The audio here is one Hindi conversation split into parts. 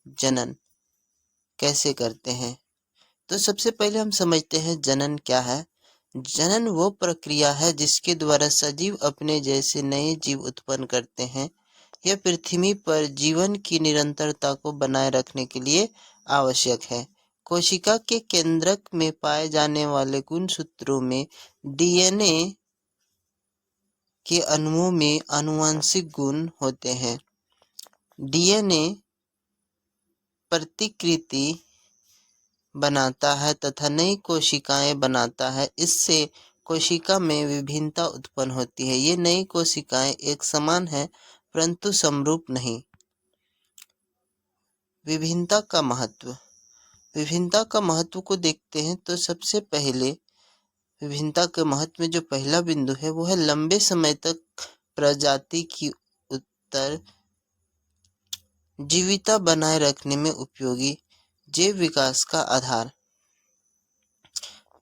जनन कैसे करते हैं। तो सबसे पहले हम समझते हैं जनन क्या है। जनन वो प्रक्रिया है जिसके द्वारा सजीव अपने जैसे नए जीव उत्पन्न करते हैं। यह पृथ्वी पर जीवन की निरंतरता को बनाए रखने के लिए आवश्यक है। कोशिका के केंद्रक में पाए जाने वाले गुणसूत्रों में डीएनए के अणुओं में आनुवंशिक गुण होते हैं। डीएनए प्रतिकृति बनाता है तथा नई कोशिकाएं बनाता है। इससे कोशिका में विभिन्नता उत्पन्न होती है। ये नई कोशिकाएं एक समान है परंतु समरूप नहीं। विभिन्नता का महत्व। विभिन्नता का महत्व को देखते हैं तो सबसे पहले विभिन्नता के महत्व में जो पहला बिंदु है वो है लंबे समय तक प्रजाति की उत्तर जीविता बनाए रखने में उपयोगी जैव विकास का आधार।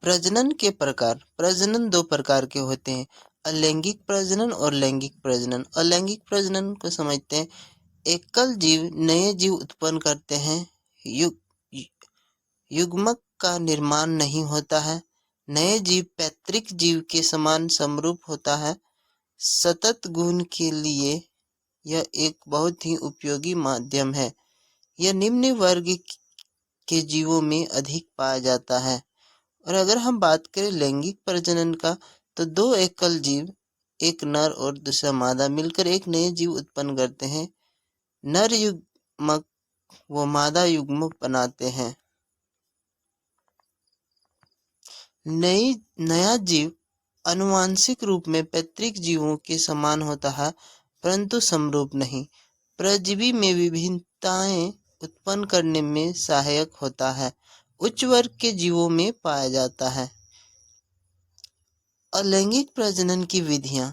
प्रजनन के प्रकार। प्रजनन दो प्रकार के होते हैं, अलैंगिक प्रजनन और लैंगिक प्रजनन। अलैंगिक प्रजनन को समझते हैं। एकल जीव नए जीव उत्पन्न करते हैं। युग्मक का निर्माण नहीं होता है। नए जीव पैतृक जीव के समान समरूप होता है। सतत गुण के लिए यह एक बहुत ही उपयोगी माध्यम है। यह निम्न वर्ग के जीवों में अधिक पाया जाता है। और अगर हम बात करें लैंगिक प्रजनन का, तो दो एकल जीव, एक नर और दूसरा मादा, मिलकर एक नए जीव उत्पन्न करते हैं। नर युग्मक व मादा युग्मक बनाते हैं। नया जीव आनुवंशिक रूप में पैतृक जीवों के समान होता है परंतु समरूप नहीं। परजीवी में विभिन्नताएं उत्पन्न करने में सहायक होता है। उच्च वर्ग के जीवों में पाया जाता है। अलैंगिक प्रजनन की विधियां।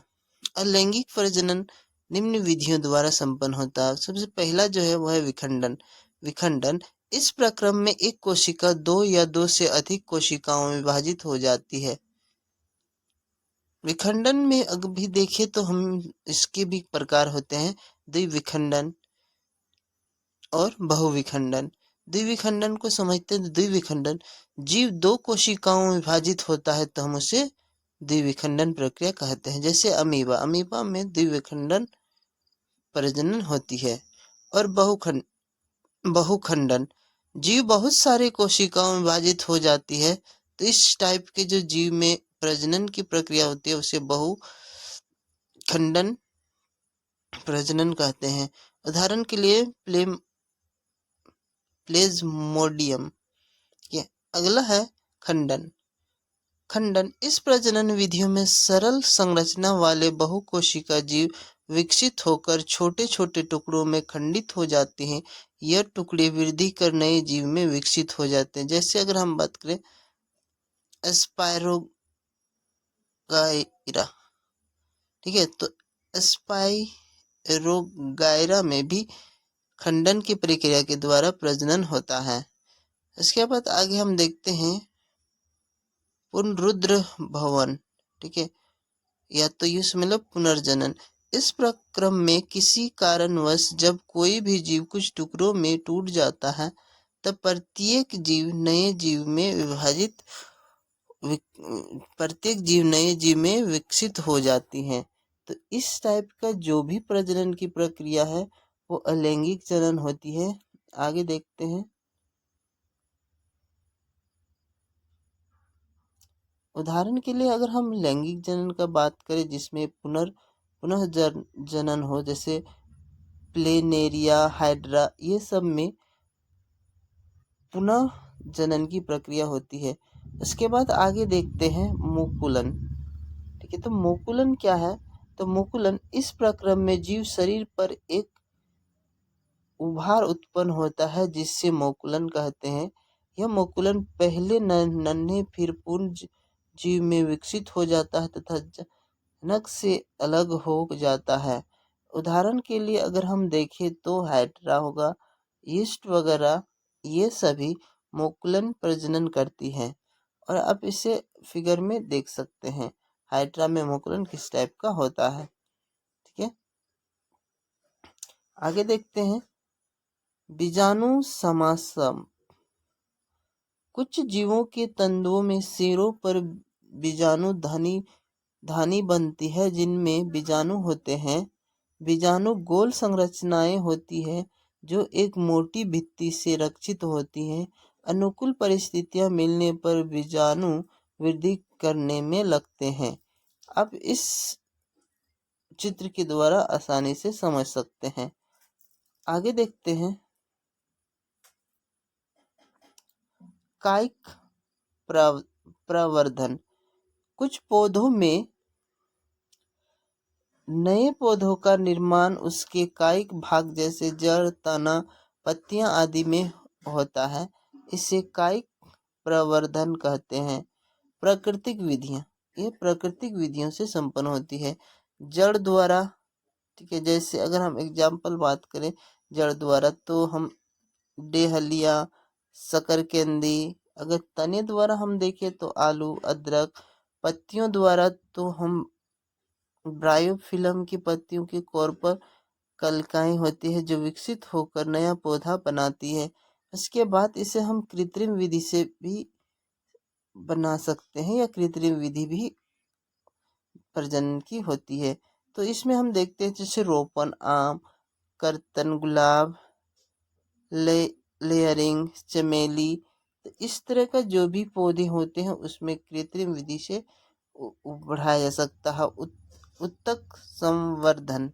अलैंगिक प्रजनन निम्न विधियों द्वारा संपन्न होता है। सबसे पहला जो है वह है विखंडन। विखंडन इस प्रक्रम में एक कोशिका दो या दो से अधिक कोशिकाओं में विभाजित हो जाती है। विखंडन में अगर भी देखें तो हम इसके भी प्रकार होते हैं, द्विविखंडन और बहुविखंडन। द्विविखंडन को समझते हैं। द्विविखंडन जीव दो कोशिकाओं में विभाजित होता है तो हम उसे द्विविखंडन प्रक्रिया कहते हैं। जैसे अमीबा। अमीबा में द्विविखंडन प्रजनन होती है। और बहुखंडन जीव बहुत सारे कोशिकाओं में विभाजित हो जाती है तो इस टाइप के जो जीव में प्रजनन की प्रक्रिया होती है उसे बहुखंडन प्रजनन कहते हैं। उदाहरण के लिए प्लेज्मोडियम। अगला है खंडन। खंडन इस प्रजनन विधियों में सरल संरचना वाले बहुकोशिका जीव विकसित होकर छोटे छोटे टुकड़ों में खंडित हो जाते हैं। यह टुकड़े वृद्धि कर नए जीव में विकसित हो जाते हैं। जैसे अगर हम बात करें स्पायरोगाइरा, ठीक है, तो स्पायरोगाइरा में भी खंडन की प्रक्रिया के द्वारा प्रजनन होता है। इसके बाद आगे हम देखते हैं पुनरुद्र भवन, ठीक है, या तो ये मतलब पुनर्जनन। इस प्रक्रम में किसी कारणवश जब कोई भी जीव कुछ टुकड़ों में टूट जाता है तब प्रत्येक जीव नए जीव में विकसित हो जाती हैं। तो इस टाइप का जो भी प्रजनन की प्रक्रिया है वो अलैंगिक जनन होती है। आगे देखते हैं। उदाहरण के लिए अगर हम लैंगिक जनन का बात करें जिसमें पुनः जनन हो, जैसे प्लेनेरिया, हाइड्रा, ये सब में पुनः जनन की प्रक्रिया होती है। उसके बाद आगे देखते हैं मुकुलन, ठीक है। तो मुकुलन क्या है? तो मुकुलन इस प्रक्रम में जीव शरीर पर एक उभार उत्पन्न होता है जिससे मुकुलन कहते हैं। यह मुकुलन पहले नन्हे फिर पूर्ण जीव में विकसित हो जाता है तथा जनक से अलग हो जाता है। उदाहरण के लिए अगर हम देखें तो हाइड्रा होगा, यीस्ट वगैरह, ये सभी मुकुलन प्रजनन करती हैं। और आप इसे फिगर में देख सकते हैं हाइड्रा में मुकुलन किस टाइप का होता है, ठीक है। आगे देखते हैं बीजाणु समासम। कुछ जीवों के तंतुओं में सिरों पर बीजाणु धानी बनती है जिनमें बीजाणु होते हैं। बीजाणु गोल संरचनाएं होती है जो एक मोटी भित्ति से रक्षित होती हैं। अनुकूल परिस्थितियां मिलने पर बीजाणु वृद्धि करने में लगते हैं। अब इस चित्र के द्वारा आसानी से समझ सकते हैं। आगे देखते हैं। कायिक प्रवर्धन। कुछ पौधों में नए पौधों का निर्माण उसके कायिक भाग जैसे जड़, तना, पत्तियां आदि में होता है। इसे कायिक प्रवर्धन कहते हैं। प्राकृतिक विधियां, ये प्राकृतिक विधियों से संपन्न होती है। जड़ द्वारा, ठीक है, जैसे अगर हम एग्जाम्पल बात करें जड़ द्वारा तो हम डेहलिया, शकरकंदी। अगर तने द्वारा हम देखें तो आलू, अदरक। पत्तियों द्वारा तो हम ब्रायोफिल्म की पत्तियों के कोर पर कलिकाएं होती है जो विकसित होकर नया पौधा बनाती है। इसके बाद इसे हम कृत्रिम विधि से भी बना सकते हैं या कृत्रिम विधि भी प्रजनन की होती है। तो इसमें हम देखते हैं जैसे रोपण, आम, कर्तन, गुलाब, लेयरिंग, चमेली। तो इस तरह का जो भी पौधे होते हैं उसमें कृत्रिम विधि से बढ़ाया जा सकता है। उत्तक संवर्धन।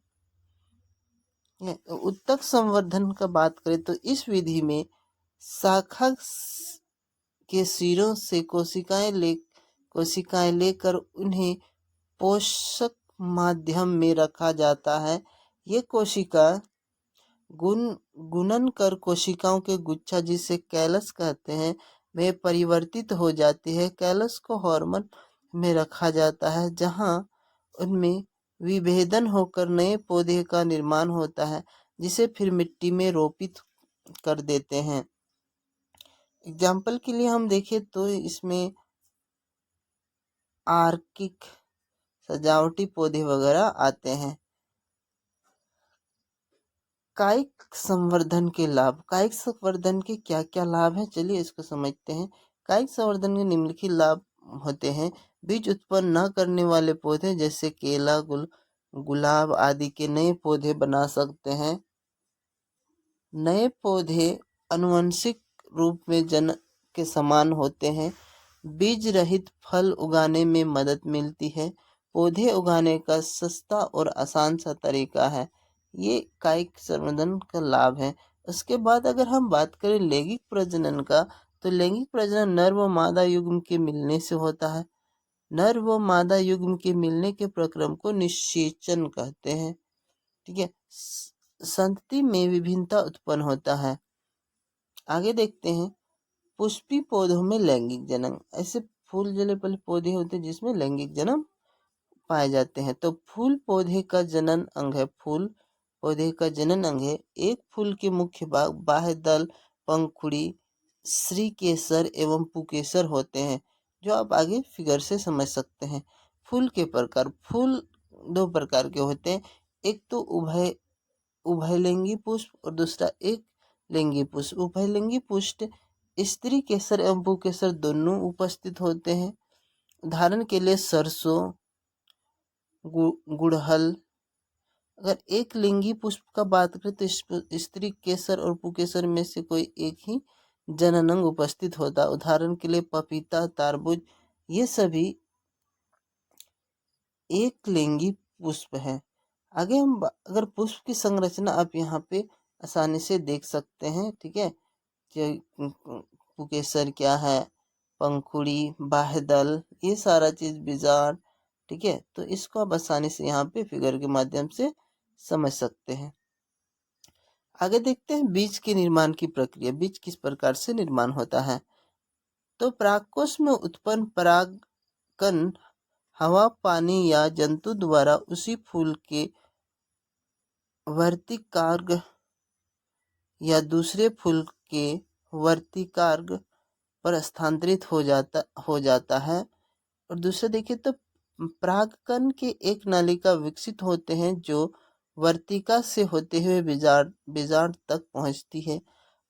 उत्तक संवर्धन का बात करें तो इस विधि में शाखा के सिरों से कोशिकाएं लेकर उन्हें पोषक माध्यम में रखा जाता है। ये कोशिका गुणन कर कोशिकाओं के गुच्छा जिसे कैलस कहते हैं में परिवर्तित हो जाती है। कैलस को हार्मोन में रखा जाता है जहां उनमें विभेदन होकर नए पौधे का निर्माण होता है जिसे फिर मिट्टी में रोपित कर देते हैं। एग्जाम्पल के लिए हम देखें तो इसमें आर्किक सजावटी पौधे वगैरह आते हैं। कायिक संवर्धन के लाभ। कायिक संवर्धन के क्या क्या लाभ हैं, चलिए इसको समझते हैं। कायिक संवर्धन के निम्नलिखित लाभ होते हैं। बीज उत्पन्न न करने वाले पौधे जैसे केला, गुलाब आदि के नए पौधे बना सकते हैं। नए पौधे आनुवंशिक रूप में जन के समान होते हैं। बीज रहित फल उगाने में मदद मिलती है। पौधे उगाने का सस्ता और आसान सा तरीका है। ये कायिक संवर्धन का लाभ है। उसके बाद अगर हम बात करें लैंगिक प्रजनन का, तो लैंगिक प्रजनन नर व मादा युग्म के मिलने से होता है। नर व मादा युग्म के मिलने के प्रक्रम को निषेचन कहते हैं। ठीक है, संतति में विभिन्नता उत्पन्न होता है। आगे देखते हैं पुष्पी पौधों में लैंगिक जनन। ऐसे फूल जले पहले पौधे होते हैं जिसमें लैंगिक जन्म पाए जाते हैं। तो फूल पौधे का जनन अंग है। फूल पौधे का जनन अंग है। एक फूल के मुख्य भाग बाह्य दल, पंखुड़ी, श्रीकेसर एवं पुकेसर होते हैं, जो आप आगे फिगर से समझ सकते हैं। फूल के प्रकार। फूल दो प्रकार के होते हैं। एक तो उभयलिंगी पुष्प और दूसरा एक लिंगी पुष्प। उभयलिंगी पुष्प स्त्री केसर एवं पुकेसर दोनों उपस्थित होते हैं। उदाहरण के लिए सरसों, गुड़हल। अगर एक लिंगी पुष्प का बात करें तो स्त्री केसर और पुकेसर में से कोई एक ही जननांग उपस्थित होता। उदाहरण के लिए पपीता, तारबूज, ये सभी एक लिंगी पुष्प है। आगे हम अगर पुष्प की संरचना आप यहाँ पे आसानी से देख सकते हैं। ठीक है, पुकेसर क्या है, पंखुड़ी, बाह्यदल, ये सारा चीज, बीजाड़। ठीक है, तो इसको आप आसानी से यहाँ पे फिगर के माध्यम से समझ सकते हैं। आगे देखते हैं बीज के निर्माण की प्रक्रिया। बीज किस प्रकार से निर्माण होता है। तो परागकोश में उत्पन्न परागकण हवा, पानी या जंतु द्वारा उसी फूल के वर्तिकाग्र या दूसरे फूल के वर्तिकाग्र पर स्थानांतरित हो जाता है। और दूसरा देखिए तो परागकण के एक नलिका विकसित होते हैं जो वर्तिका से होते हुए बीजांड तक पहुंचती है।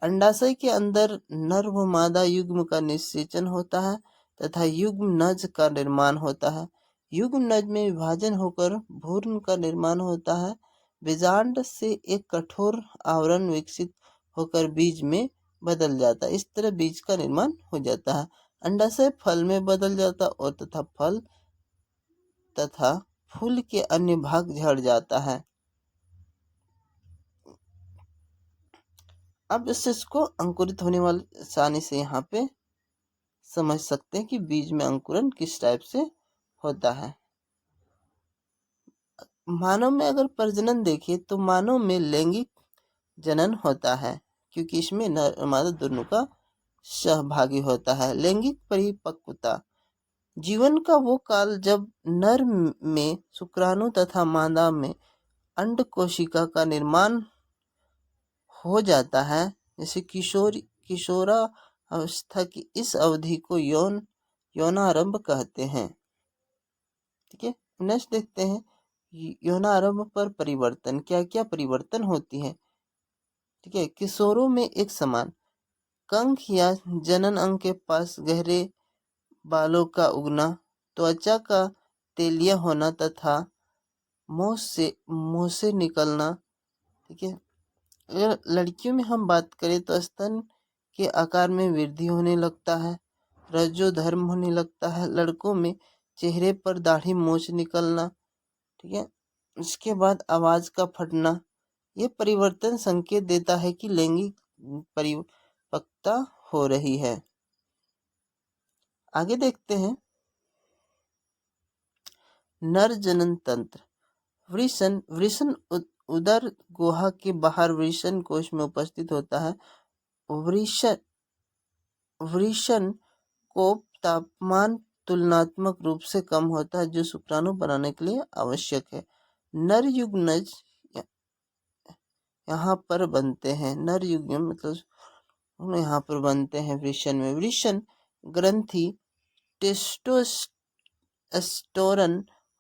अंडाशय के अंदर नर व मादा युग्म का निषेचन होता है तथा युग्म नज का निर्माण होता है। युग्म नज में विभाजन होकर भ्रूण का निर्माण होता है। बीजांड से एक कठोर आवरण विकसित होकर बीज में बदल जाता है। इस तरह बीज का निर्माण हो जाता है। अंडाशय फल में बदल जाता और तथा फल तथा फूल के अन्य भाग झड़ जाता है। अब इसको अंकुरित होने वाले आसानी से यहाँ पे समझ सकते हैं कि बीज में अंकुरन किस टाइप से होता है। मानव में अगर प्रजनन देखिए तो मानव में लैंगिक जनन होता है, क्योंकि इसमें नर और मादा दोनों का सहभागी होता है। लैंगिक परिपक्वता जीवन का वो काल जब नर में शुक्राणु तथा मादा में अंड कोशिका का निर्माण हो जाता है। जैसे किशोरा अवस्था की इस अवधि को यौनारंभ कहते हैं। ठीक है, नेक्स्ट देखते हैं यौनारंभ पर परिवर्तन, क्या क्या परिवर्तन होती है। ठीक है, किशोरों में एक समान कंक या जनन अंग के पास गहरे बालों का उगना, त्वचा का तेलिया होना तथा मुंह से निकलना। ठीक है, अगर लड़कियों में हम बात करें तो स्तन के आकार में वृद्धि होने लगता है, रजोधर्म होने लगता है। लड़कों में चेहरे पर दाढ़ी मूंछ निकलना। ठीक है, इसके बाद आवाज का फटना। ये परिवर्तन संकेत देता है कि लैंगिक परिपक्वता हो रही है। आगे देखते हैं नर जनन तंत्र। वृषण उदर गुहा के बाहर वृषण कोश में उपस्थित होता है। वृषण को तापमान तुलनात्मक रूप से कम होता है, जो शुक्राणु बनाने के लिए आवश्यक है। नर युग्मनज यहाँ पर बनते हैं। नर युग्म मतलब यहाँ पर बनते हैं वृषण में। वृषण ग्रंथि टेस्टोस्टेरोन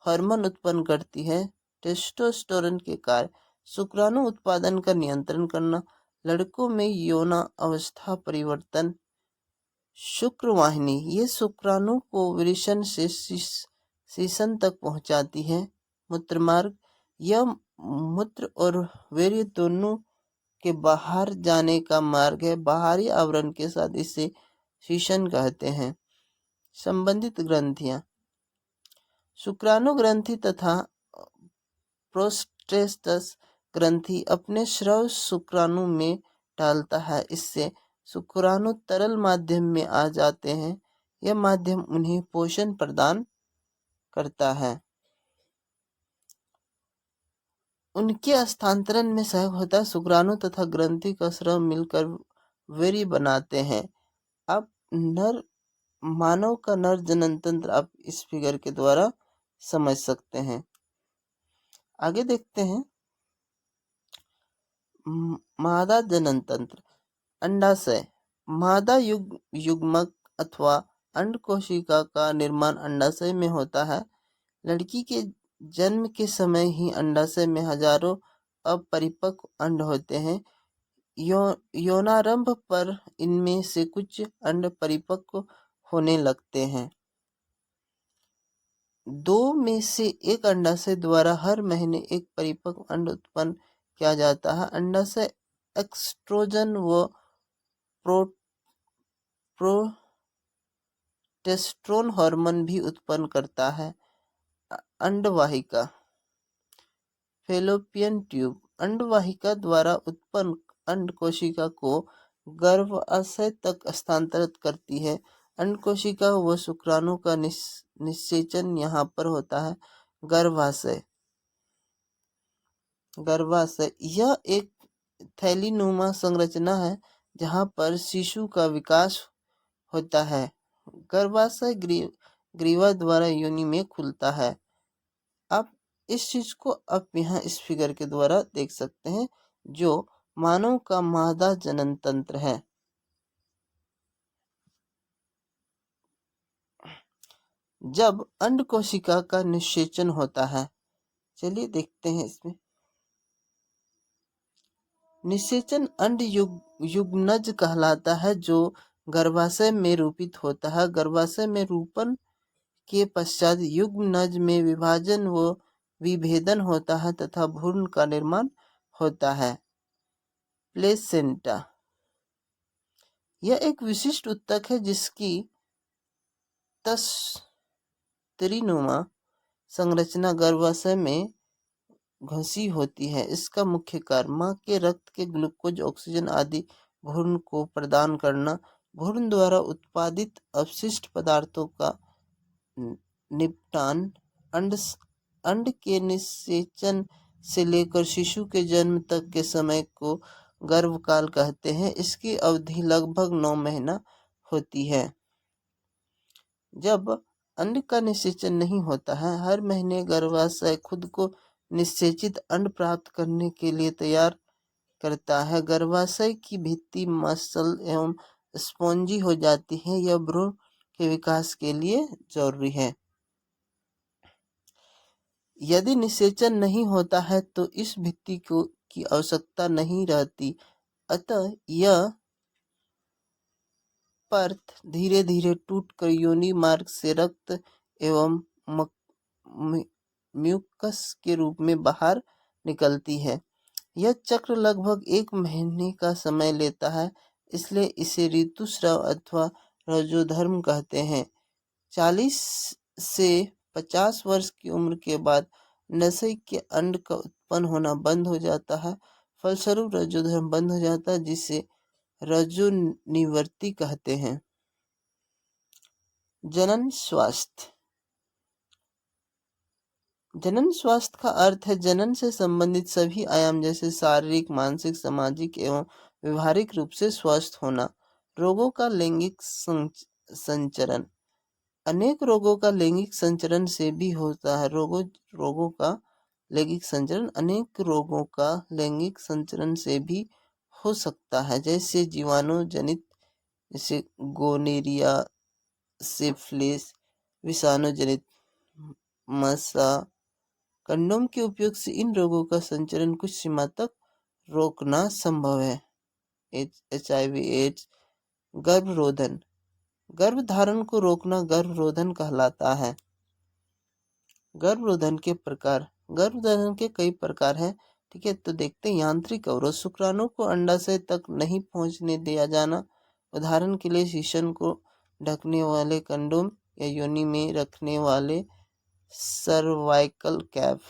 हार्मोन उत्पन्न करती है। टेस्टोस्टेरोन के कार्य शुक्राणु उत्पादन का नियंत्रण करना। लड़कों में यौन अवस्था परिवर्तन। शुक्रवाहिनी ये शुक्राणु को वृषण से शीशन तक पहुंचाती है। मूत्रमार्ग यह मूत्र और वीर्य दोनों के बाहर जाने का मार्ग है। बाहरी आवरण के साथ इसे शीशन कहते हैं। संबंधित ग्रंथियां शुक्राणु ग्रंथि तथा प्रोस्टेटस ग्रंथि अपने स्राव शुक्राणु में डालता है। इससे शुक्राणु तरल माध्यम में आ जाते हैं। यह माध्यम उन्हें पोषण प्रदान करता है। उनके हस्तांतरण में सहायक होता है। शुक्राणु तथा ग्रंथि का स्राव मिलकर वीर्य बनाते हैं। अब मानव का नर जनन तंत्र आप इस फिगर के द्वारा समझ सकते हैं। आगे देखते हैं मादा जनन तंत्र। अंडाशय मादा युग्मक अथवा अंड कोशिका का निर्माण अंडाशय में होता है। लड़की के जन्म के समय ही अंडाशय में हजारों अपरिपक्व अंड होते हैं। यौनारंभ पर इनमें से कुछ अंड परिपक्व होने लगते हैं। 2 में से एक अंडाशय द्वारा हर महीने एक परिपक्व अंड उत्पन्न किया जाता है। अंडाशय एस्ट्रोजन व प्रोजेस्टेरोन हार्मोन भी उत्पन्न करता है। अंडवाहिका फैलोपियन ट्यूब अंडवाहिका द्वारा उत्पन्न अंड कोशिका को गर्भाशय तक स्थानांतरित करती है। अंड कोशिका व शुक्राणु का निषेचन यहाँ पर होता है। गर्भाशय यह एक थैलीनुमा संरचना है जहाँ पर शिशु का विकास होता है। गर्भाशय ग्रीवा द्वारा योनि में खुलता है। अब इस चीज को आप यहाँ इस फिगर के द्वारा देख सकते हैं, जो मानव का मादा जनन तंत्र है। जब अंड कोशिका का निषेचन होता है, चलिए देखते हैं इसमें। निषेचन अंड युग्मनज कहलाता है, जो गर्भाशय में रूपित होता है। गर्भाशय में रूपण के पश्चात युग्मनज में विभाजन व विभेदन होता है तथा भ्रूण का निर्माण होता है। प्लेसेंटा यह एक विशिष्ट ऊतक है जिसकी तस्तरीनुमा संरचना गर्भाशय में घसी होती है। इसका मुख्य कार्य मां के रक्त के ग्लूकोज, ऑक्सीजन आदि भ्रूण को प्रदान करना, भ्रूण द्वारा उत्पादित अपशिष्ट पदार्थों का निपटान, अंड के निषेचन से लेकर शिशु के जन्म तक के समय को गर्भकाल कहते हैं। इसकी अवधि लगभग 9 महीना होती है। जब अंड का निषेचन नहीं होता है, हर महीने गर्भाशय खुद को निषेचित अंड प्राप्त करने के लिए तैयार करता है। गर्भाशय की भित्ति मसल एवं स्पॉन्जी हो जाती है। यह भ्रूण के विकास के लिए जरूरी है। यदि निषेचन नहीं होता है तो इस भित्ति की आवश्यकता नहीं रहती, अतः यह परत धीरे धीरे टूटकर योनि मार्ग से रक्त एवं म्यूकस के रूप में बाहर निकलती है। यह चक्र लगभग 1 महीने का समय लेता है, इसलिए इसे ऋतुस्राव अथवा रजोधर्म कहते हैं। 40 से 50 वर्ष की उम्र के बाद नसई के अंड का उत्पन्न होना बंद हो जाता है, फलस्वरूप रजोधर्म बंद हो जाता है, जिसे रजोनिवृत्ति कहते हैं। जनन स्वास्थ्य। जनन स्वास्थ्य का अर्थ है जनन से संबंधित सभी आयाम जैसे शारीरिक, मानसिक, सामाजिक एवं व्यवहारिक रूप से स्वस्थ होना। रोगों का लैंगिक संचरण। अनेक रोगों का लैंगिक संचरण से भी होता है। रोगों का लैंगिक संचरण अनेक रोगों का लैंगिक संचरण से भी हो सकता है, जैसे जीवाणु जनित, जैसे गोनेरिया, सिफिलिस, विषाणु जनित मसा। कंडोम के उपयोग से इन रोगों का संचरण कुछ सीमा तक रोकना संभव है। HIV AIDS. गर्भरोधन। गर्भधारण को रोकना गर्भरोधन कहलाता है। गर्भरोधन के प्रकार। गर्भधारण के कई प्रकार हैं, ठीक है। तो देखते हैं। यांत्रिक अवरोध। शुक्राणु को अंडाशय तक नहीं पहुंचने दिया जाना। उदाहरण के लिए शीशन को ढकने वाले कंडोम या योनि में रखने वाले सर्वाइकल कैप।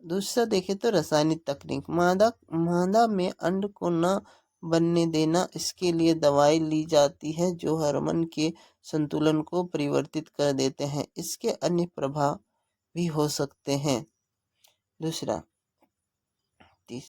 दूसरा देखें तो रासायनिक तकनीक। मादा में अंड को न बनने देना, इसके लिए दवाई ली जाती है जो हार्मोन के संतुलन को परिवर्तित कर देते हैं। इसके अन्य प्रभाव भी हो सकते हैं। दूसरा,